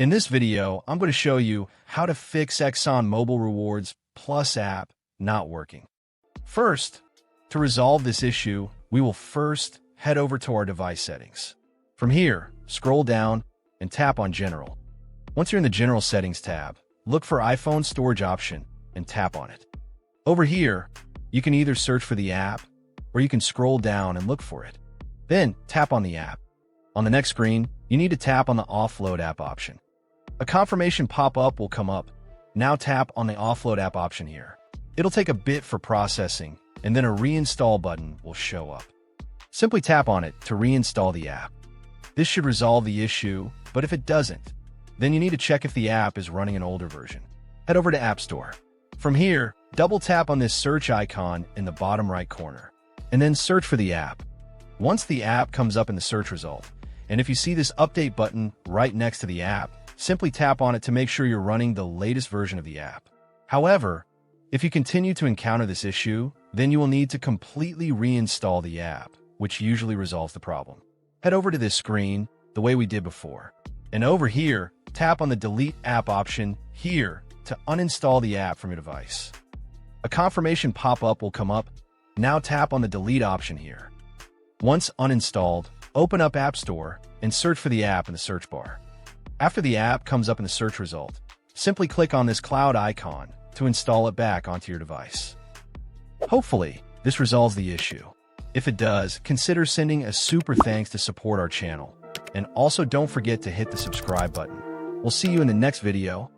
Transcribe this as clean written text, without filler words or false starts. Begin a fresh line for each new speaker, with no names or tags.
In this video, I'm going to show you how to fix Exxon Mobil Rewards Plus app not working. First, to resolve this issue, we will first head over to our device settings. From here, scroll down and tap on General. Once you're in the General Settings tab, look for iPhone Storage option and tap on it. Over here, you can either search for the app or you can scroll down and look for it. Then tap on the app. On the next screen, you need to tap on the Offload app option. A confirmation pop-up will come up. Now tap on the Offload app option here. It'll take a bit for processing, and then a reinstall button will show up. Simply tap on it to reinstall the app. This should resolve the issue, but if it doesn't, then you need to check if the app is running an older version. Head over to App Store. From here, double tap on this search icon in the bottom right corner, and then search for the app. Once the app comes up in the search result, and if you see this update button right next to the app, simply tap on it to make sure you're running the latest version of the app. However, if you continue to encounter this issue, then you will need to completely reinstall the app, which usually resolves the problem. Head over to this screen the way we did before. And over here, tap on the Delete App option here to uninstall the app from your device. A confirmation pop-up will come up. Now tap on the Delete option here. Once uninstalled, open up App Store and search for the app in the search bar. After the app comes up in the search result, simply click on this cloud icon to install it back onto your device. Hopefully, this resolves the issue. If it does, consider sending a super thanks to support our channel. And also don't forget to hit the subscribe button. We'll see you in the next video.